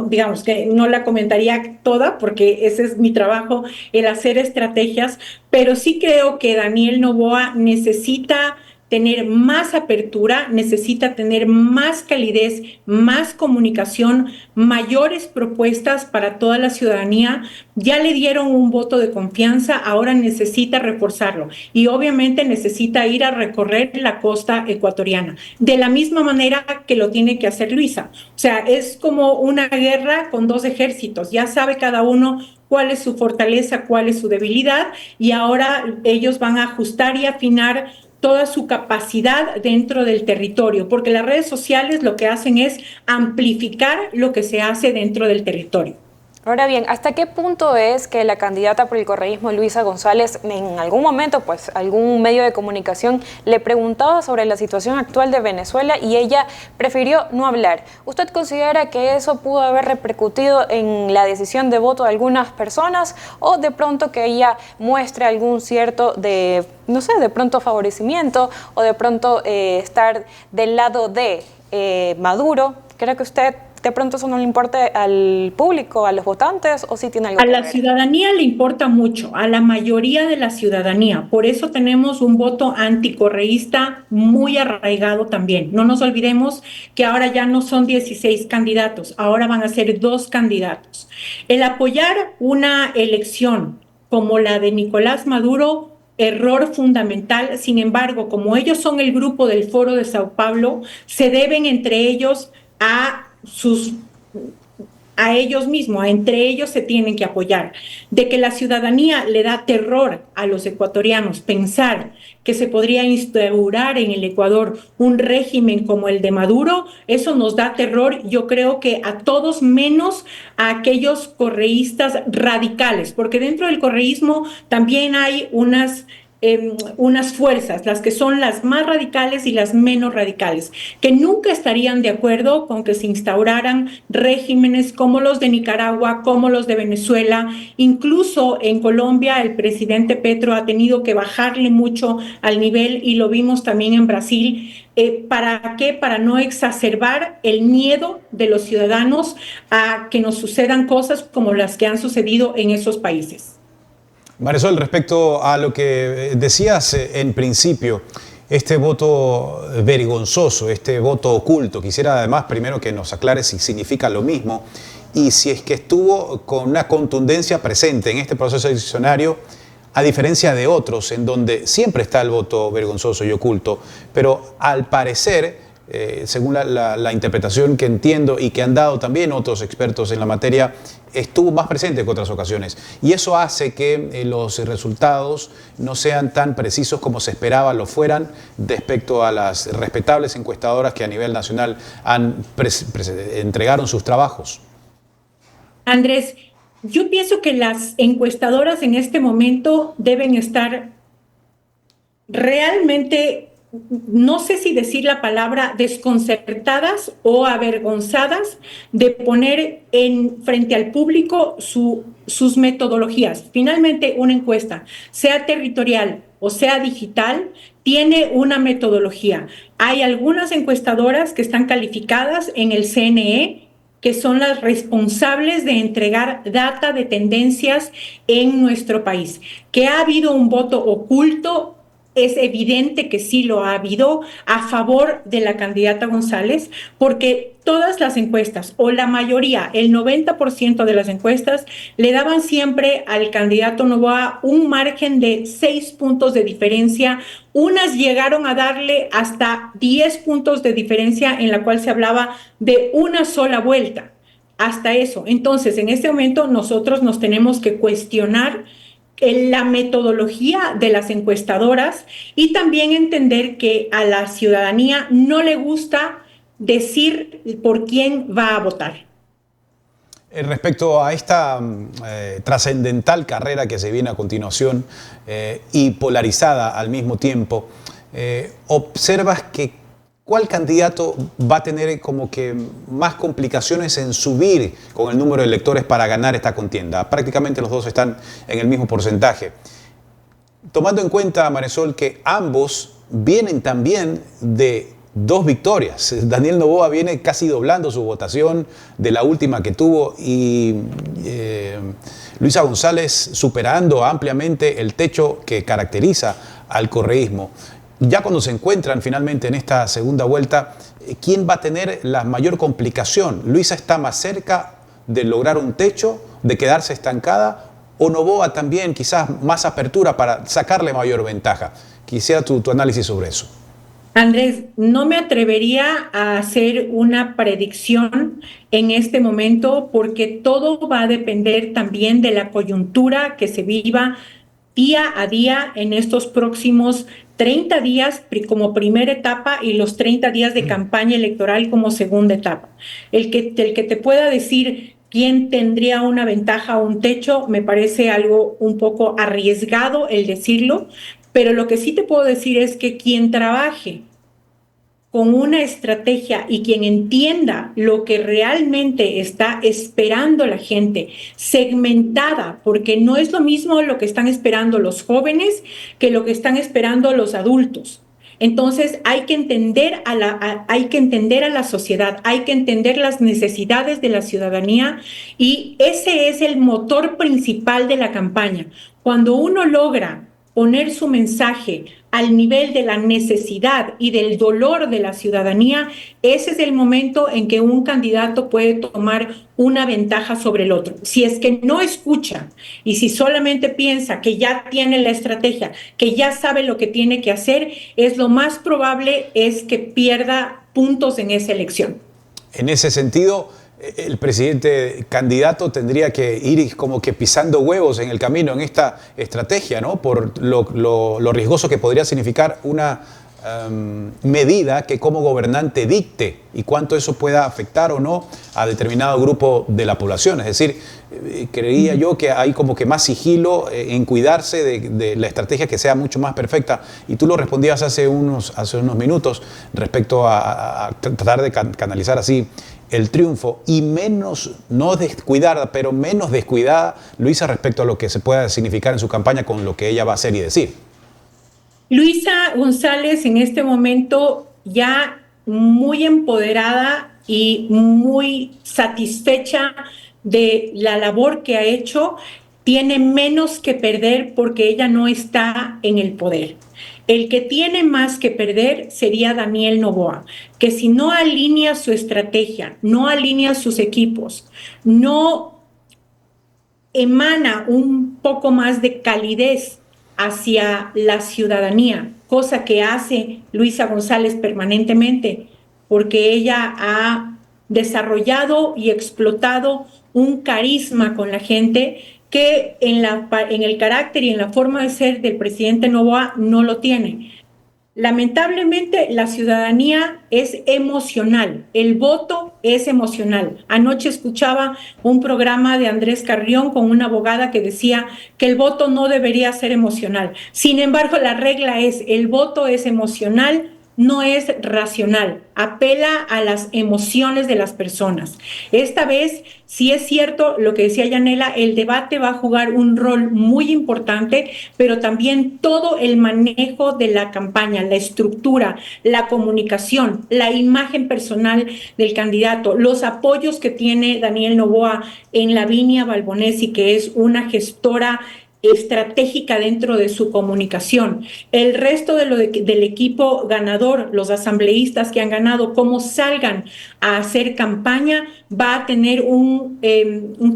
digamos que no la comentaría toda, porque ese es mi trabajo, el hacer estrategias, pero sí creo que Daniel Noboa necesita tener más apertura, necesita tener más calidez, más comunicación, mayores propuestas para toda la ciudadanía. Ya le dieron un voto de confianza, ahora necesita reforzarlo y obviamente necesita ir a recorrer la costa ecuatoriana, de la misma manera que lo tiene que hacer Luisa. O sea, es como una guerra con 2 ejércitos, ya sabe cada uno cuál es su fortaleza, cuál es su debilidad, y ahora ellos van a ajustar y afinar toda su capacidad dentro del territorio, porque las redes sociales lo que hacen es amplificar lo que se hace dentro del territorio. Ahora bien, ¿hasta qué punto es que la candidata por el correísmo, Luisa González, en algún momento, pues algún medio de comunicación le preguntaba sobre la situación actual de Venezuela y ella prefirió no hablar? ¿Usted considera que eso pudo haber repercutido en la decisión de voto de algunas personas o de pronto que ella muestre algún cierto de, no sé, de pronto favorecimiento o de pronto estar del lado de Maduro? ¿Cree que usted de pronto eso no le importa al público, a los votantes, o sí tiene algo que ver? A la ciudadanía le importa mucho, a la mayoría de la ciudadanía. Por eso tenemos un voto anticorreísta muy arraigado también. No nos olvidemos que ahora ya no son 16 candidatos, ahora van a ser 2 candidatos. El apoyar una elección como la de Nicolás Maduro, error fundamental. Sin embargo, como ellos son el grupo del Foro de Sao Paulo, se deben entre ellos a ellos mismos, entre ellos se tienen que apoyar. De que la ciudadanía le da terror a los ecuatorianos pensar que se podría instaurar en el Ecuador un régimen como el de Maduro, eso nos da terror, yo creo que a todos menos a aquellos correístas radicales, porque dentro del correísmo también hay unas fuerzas, las que son las más radicales y las menos radicales, que nunca estarían de acuerdo con que se instauraran regímenes como los de Nicaragua, como los de Venezuela. Incluso en Colombia el presidente Petro ha tenido que bajarle mucho al nivel y lo vimos también en Brasil. ¿Para qué? Para no exacerbar el miedo de los ciudadanos a que nos sucedan cosas como las que han sucedido en esos países. Marisol, respecto a lo que decías en principio, este voto vergonzoso, este voto oculto, quisiera además primero que nos aclare si significa lo mismo y si es que estuvo con una contundencia presente en este proceso decisionario, a diferencia de otros en donde siempre está el voto vergonzoso y oculto, pero al parecer, según la interpretación que entiendo y que han dado también otros expertos en la materia, estuvo más presente que otras ocasiones. Y eso hace que los resultados no sean tan precisos como se esperaba lo fueran respecto a las respetables encuestadoras que a nivel nacional entregaron sus trabajos. Andrés, yo pienso que las encuestadoras en este momento deben estar realmente, no sé si decir la palabra desconcertadas o avergonzadas de poner frente al público sus metodologías. Finalmente, una encuesta, sea territorial o sea digital, tiene una metodología. Hay algunas encuestadoras que están calificadas en el CNE, que son las responsables de entregar data de tendencias en nuestro país. Que ha habido un voto oculto, es evidente que sí lo ha habido a favor de la candidata González, porque todas las encuestas, o la mayoría, el 90% de las encuestas, le daban siempre al candidato Noboa un margen de 6 puntos de diferencia. Unas llegaron a darle hasta 10 puntos de diferencia, en la cual se hablaba de una sola vuelta, hasta eso. Entonces, en este momento nosotros nos tenemos que cuestionar la metodología de las encuestadoras y también entender que a la ciudadanía no le gusta decir por quién va a votar. Respecto a esta trascendental carrera que se viene a continuación y polarizada al mismo tiempo, ¿observas que cuál candidato va a tener como que más complicaciones en subir con el número de electores para ganar esta contienda? Prácticamente los dos están en el mismo porcentaje. Tomando en cuenta, Marisol, que ambos vienen también de 2 victorias. Daniel Noboa viene casi doblando su votación de la última que tuvo y Luisa González superando ampliamente el techo que caracteriza al correísmo. Ya cuando se encuentran finalmente en esta segunda vuelta, ¿quién va a tener la mayor complicación? ¿Luisa está más cerca de lograr un techo, de quedarse estancada? ¿O Noboa también quizás más apertura para sacarle mayor ventaja? Quisiera tu análisis sobre eso. Andrés, no me atrevería a hacer una predicción en este momento porque todo va a depender también de la coyuntura que se viva día a día en estos próximos 30 días como primera etapa y los 30 días de campaña electoral como segunda etapa. El que te pueda decir quién tendría una ventaja o un techo, me parece algo un poco arriesgado el decirlo, pero lo que sí te puedo decir es que quien trabaje con una estrategia y quien entienda lo que realmente está esperando la gente, segmentada, porque no es lo mismo lo que están esperando los jóvenes que lo que están esperando los adultos. Entonces hay que entender a la sociedad, hay que entender las necesidades de la ciudadanía y ese es el motor principal de la campaña. Cuando uno logra poner su mensaje al nivel de la necesidad y del dolor de la ciudadanía, ese es el momento en que un candidato puede tomar una ventaja sobre el otro. Si es que no escucha y si solamente piensa que ya tiene la estrategia, que ya sabe lo que tiene que hacer, es lo más probable es que pierda puntos en esa elección. En ese sentido, el presidente candidato tendría que ir como que pisando huevos en el camino en esta estrategia, ¿no? Por lo riesgoso que podría significar una medida que como gobernante dicte y cuánto eso pueda afectar o no a determinado grupo de la población. Es decir, creería yo que hay como que más sigilo en cuidarse de la estrategia que sea mucho más perfecta. Y tú lo respondías hace unos minutos respecto a tratar de canalizar así el triunfo y menos, no descuidada, pero menos descuidada Luisa respecto a lo que se pueda significar en su campaña con lo que ella va a hacer y decir. Luisa González en este momento ya muy empoderada y muy satisfecha de la labor que ha hecho, tiene menos que perder porque ella no está en el poder. El que tiene más que perder sería Daniel Noboa, que si no alinea su estrategia, no alinea sus equipos, no emana un poco más de calidez hacia la ciudadanía, cosa que hace Luisa González permanentemente, porque ella ha desarrollado y explotado un carisma con la gente que en el carácter y en la forma de ser del presidente Noboa no lo tiene. Lamentablemente, la ciudadanía es emocional, el voto es emocional. Anoche escuchaba un programa de Andrés Carrión con una abogada que decía que el voto no debería ser emocional. Sin embargo, la regla es, el voto es emocional, no es racional, apela a las emociones de las personas. Esta vez, sí es cierto lo que decía Yanela, el debate va a jugar un rol muy importante, pero también todo el manejo de la campaña, la estructura, la comunicación, la imagen personal del candidato, los apoyos que tiene Daniel Noboa en Lavinia Balbonesi, que es una gestora estratégica dentro de su comunicación. El resto del equipo ganador, los asambleístas que han ganado, cómo salgan a hacer campaña, va a tener un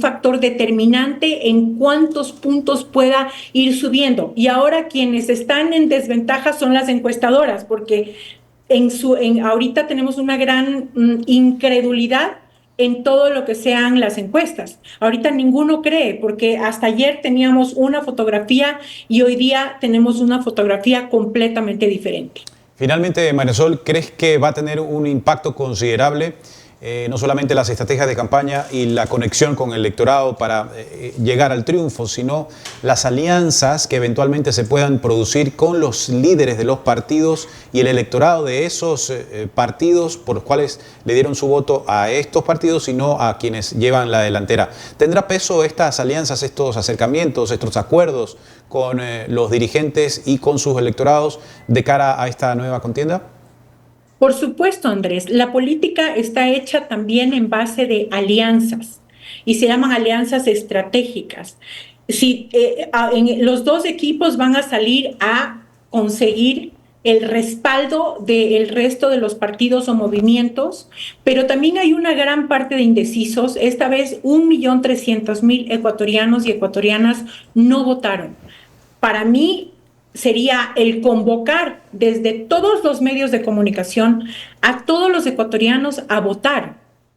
factor determinante en cuántos puntos pueda ir subiendo. Y ahora quienes están en desventaja son las encuestadoras, porque ahorita tenemos una gran incredulidad en todo lo que sean las encuestas. Ahorita ninguno cree, porque hasta ayer teníamos una fotografía y hoy día tenemos una fotografía completamente diferente. Finalmente, Marisol, ¿crees que va a tener un impacto considerable no solamente las estrategias de campaña y la conexión con el electorado para llegar al triunfo, sino las alianzas que eventualmente se puedan producir con los líderes de los partidos y el electorado de esos partidos por los cuales le dieron su voto a estos partidos y no a quienes llevan la delantera? ¿Tendrá peso estas alianzas, estos acercamientos, estos acuerdos con los dirigentes y con sus electorados de cara a esta nueva contienda? Por supuesto, Andrés, la política está hecha también en base de alianzas y se llaman alianzas estratégicas. Los dos equipos van a salir a conseguir el respaldo del resto de los partidos o movimientos, pero también hay una gran parte de indecisos. Esta vez 1.300.000 ecuatorianos y ecuatorianas no votaron. Para mí, sería el convocar desde todos los medios de comunicación a todos los ecuatorianos a votar,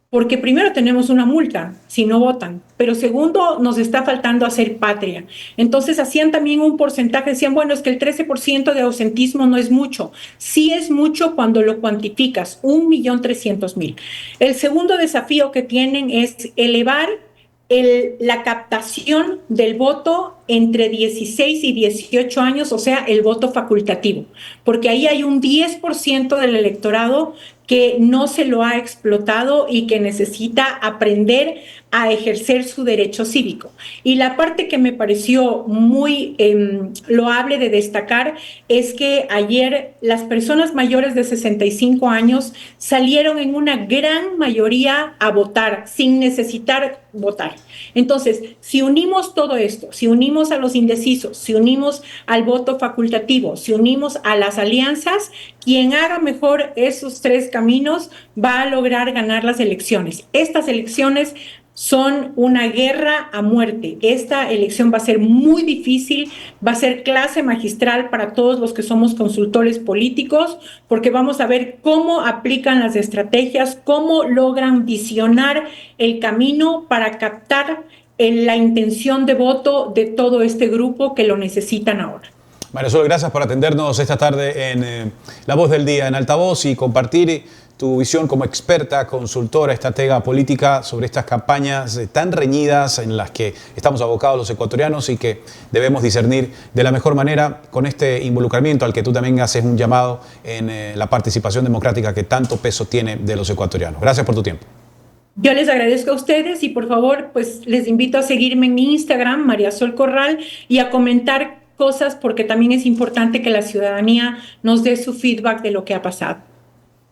porque primero tenemos una multa si no votan, pero segundo nos está faltando hacer patria. Entonces hacían también un porcentaje, decían, bueno, es que el 13% de ausentismo no es mucho. Sí es mucho cuando lo cuantificas, 1.300.000. El segundo desafío que tienen es elevar la captación del voto entre 16 y 18 años, o sea, el voto facultativo, porque ahí hay un 10% del electorado que no se lo ha explotado y que necesita aprender a ejercer su derecho cívico. Y la parte que me pareció muy loable de destacar es que ayer las personas mayores de 65 años salieron en una gran mayoría a votar, sin necesitar votar. Entonces, si unimos todo esto, si unimos a los indecisos, si unimos al voto facultativo, si unimos a las alianzas, quien haga mejor esos tres caminos va a lograr ganar las elecciones. Estas elecciones son una guerra a muerte. Esta elección va a ser muy difícil, va a ser clase magistral para todos los que somos consultores políticos, porque vamos a ver cómo aplican las estrategias, cómo logran visionar el camino para captar la intención de voto de todo este grupo que lo necesitan ahora. Marisol, gracias por atendernos esta tarde en La Voz del Día, en Altavoz, y compartir tu visión como experta, consultora, estratega política sobre estas campañas tan reñidas en las que estamos abocados los ecuatorianos y que debemos discernir de la mejor manera con este involucramiento al que tú también haces un llamado en la participación democrática que tanto peso tiene de los ecuatorianos. Gracias por tu tiempo. Yo les agradezco a ustedes y por favor, pues les invito a seguirme en mi Instagram, María Sol Corral, y a comentar cosas porque también es importante que la ciudadanía nos dé su feedback de lo que ha pasado.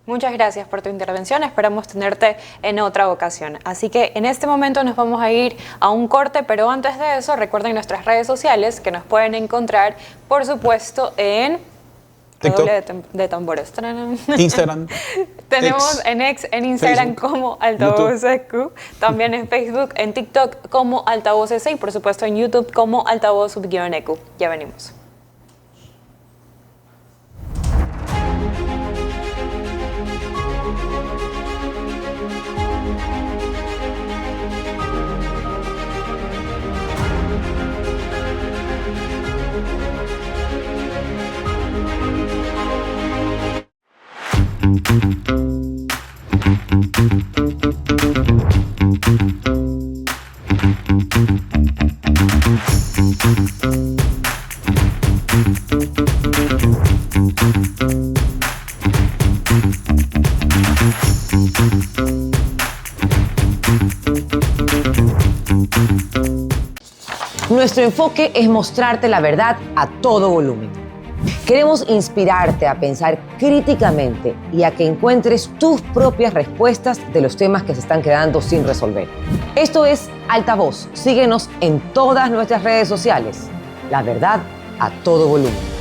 Muchas gracias por tu intervención, esperamos tenerte en otra ocasión. Así que en este momento nos vamos a ir a un corte, pero antes de eso recuerden nuestras redes sociales que nos pueden encontrar, por supuesto, en TikTok, de tambores. Instagram. Tenemos en Instagram Facebook, como Altavoz EQ, también en Facebook, en TikTok como Altavoz EC y por supuesto en YouTube como Altavoz_EQ. Ya venimos. Nuestro enfoque es mostrarte la verdad a todo volumen. Queremos inspirarte a pensar críticamente y a que encuentres tus propias respuestas de los temas que se están quedando sin resolver. Esto es Altavoz. Síguenos en todas nuestras redes sociales. La verdad a todo volumen.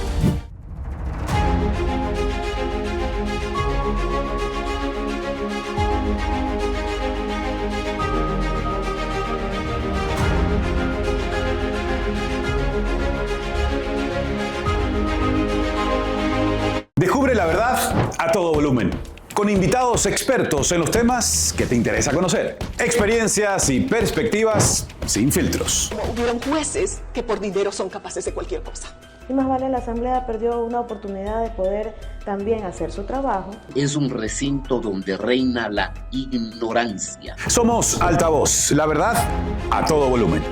Descubre la verdad a todo volumen, con invitados expertos en los temas que te interesa conocer. Experiencias y perspectivas sin filtros. Hubieron jueces que por dinero son capaces de cualquier cosa. Y más vale, la Asamblea perdió una oportunidad de poder también hacer su trabajo. Es un recinto donde reina la ignorancia. Somos Altavoz, la verdad a todo volumen.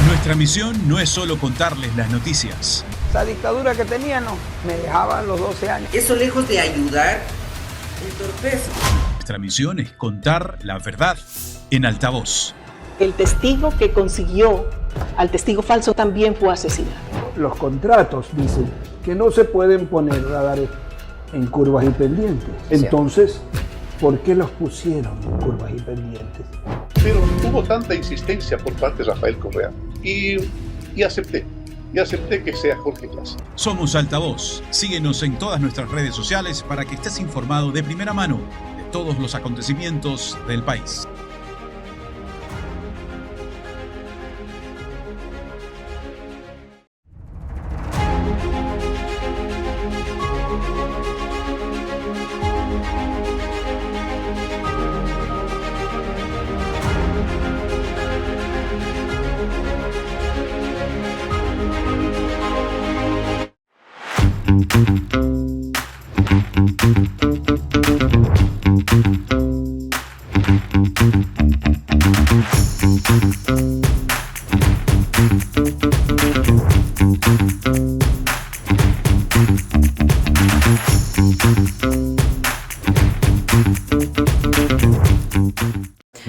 Nuestra misión no es solo contarles las noticias. La dictadura que tenían me dejaba a los 12 años. Eso lejos de ayudar, entorpece. Nuestra misión es contar la verdad en Altavoz. El testigo que consiguió al testigo falso también fue asesinado. Los contratos dicen que no se pueden poner radares en curvas y pendientes. Entonces, ¿por qué los pusieron en curvas y pendientes? Pero hubo tanta insistencia por parte de Rafael Correa y acepté que sea Jorge Glass. Somos Altavoz. Síguenos en todas nuestras redes sociales para que estés informado de primera mano de todos los acontecimientos del país.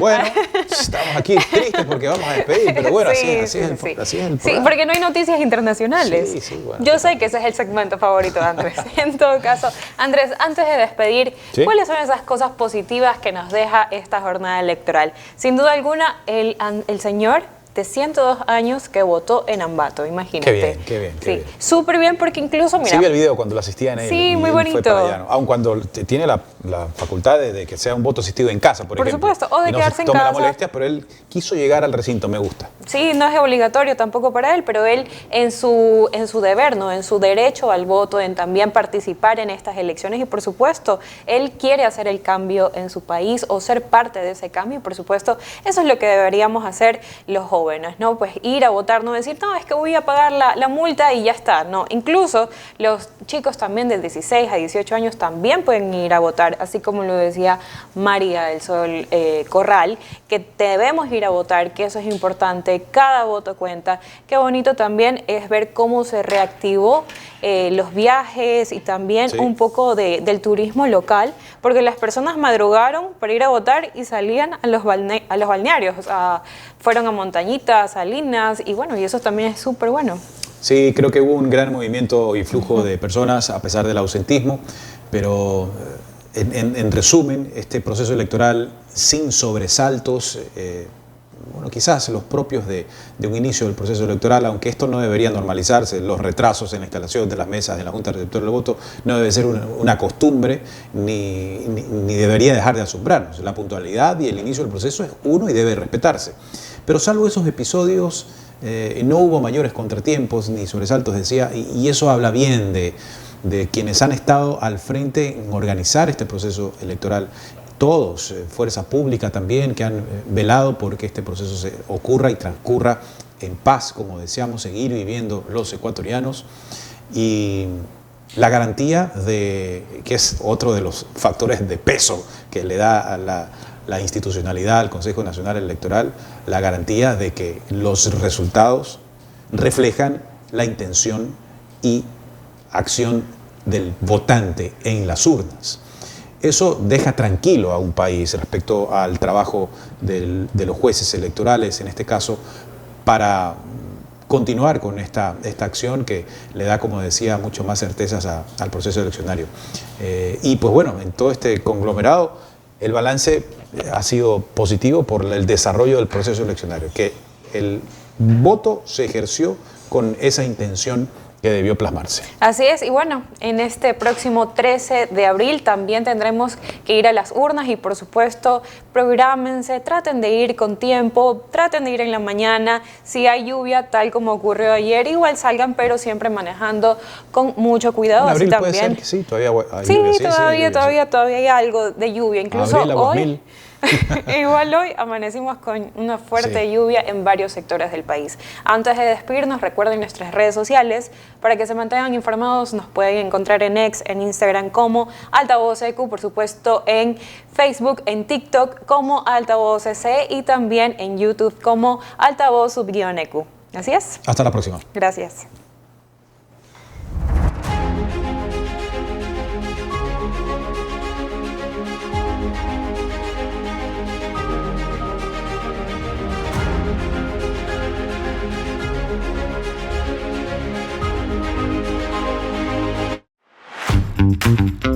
Bueno, estamos aquí tristes porque vamos a despedir, pero bueno, así es el programa. Sí, porque no hay noticias internacionales. Sí, bueno. Yo sé que ese es el segmento favorito de Andrés. En todo caso, Andrés, antes de despedir, ¿cuáles son esas cosas positivas que nos deja esta jornada electoral? Sin duda alguna, el señor de 102 años que votó en Ambato, imagínate. Qué bien. Sí, súper bien porque incluso, mira... Sí vi el video cuando lo asistía en él. Sí, muy bonito. Fue para allá, ¿no? Aun cuando tiene la facultad de que sea un voto asistido en casa, por ejemplo. Por supuesto, o de quedarse en casa. No se tome la molestia, pero él quiso llegar al recinto, me gusta. Sí, no es obligatorio tampoco para él, pero él en su deber, ¿no? En su derecho al voto, en también participar en estas elecciones y por supuesto, él quiere hacer el cambio en su país o ser parte de ese cambio y por supuesto, eso es lo que deberíamos hacer los jóvenes, ¿no? Pues ir a votar, no decir, no, es que voy a pagar la multa y ya está, no. Incluso los chicos también de 16 a 18 años también pueden ir a votar, así como lo decía María del Sol Corral, que debemos ir a votar, que eso es importante, cada voto cuenta. Qué bonito también es ver cómo se reactivó los viajes y también un poco del turismo local, porque las personas madrugaron para ir a votar y salían a los balnearios, o sea, fueron a Montañitas, Salinas, y bueno, y eso también es súper bueno. Sí, creo que hubo un gran movimiento y flujo de personas a pesar del ausentismo, pero en resumen, este proceso electoral sin sobresaltos, bueno, quizás los propios de un inicio del proceso electoral, aunque esto no debería normalizarse, los retrasos en la instalación de las mesas de la Junta Receptora del Voto no debe ser una costumbre ni debería dejar de asombrarnos. La puntualidad y el inicio del proceso es uno y debe respetarse. Pero salvo esos episodios, no hubo mayores contratiempos ni sobresaltos, decía, y eso habla bien de quienes han estado al frente en organizar este proceso electoral. Todos, fuerza pública también, que han velado porque este proceso ocurra y transcurra en paz, como deseamos seguir viviendo los ecuatorianos. Y la garantía que es otro de los factores de peso que le da a la institucionalidad al Consejo Nacional Electoral, la garantía de que los resultados reflejan la intención y acción del votante en las urnas. Eso deja tranquilo a un país respecto al trabajo de los jueces electorales, en este caso, para continuar con esta acción que le da, como decía, mucho más certezas al proceso eleccionario. Y pues bueno, en todo este conglomerado, el balance ha sido positivo por el desarrollo del proceso eleccionario, que el voto se ejerció con esa intención que debió plasmarse. Así es, y bueno, en este próximo 13 de abril también tendremos que ir a las urnas y por supuesto, prográmense, traten de ir con tiempo, traten de ir en la mañana, si hay lluvia, tal como ocurrió ayer, igual salgan, pero siempre manejando con mucho cuidado. En abril así puede también. ser que sí, todavía hay lluvia. Todavía hay algo de lluvia, incluso abril a hoy. 2000. Igual hoy amanecimos con una fuerte lluvia en varios sectores del país. Antes de despedirnos, recuerden nuestras redes sociales para que se mantengan informados. Nos pueden encontrar en X, en Instagram como Altavoz EQ, por supuesto en Facebook, en TikTok como Altavoz EC y también en YouTube como Altavoz_EQ. Así es. Hasta la próxima. Gracias. Thank you.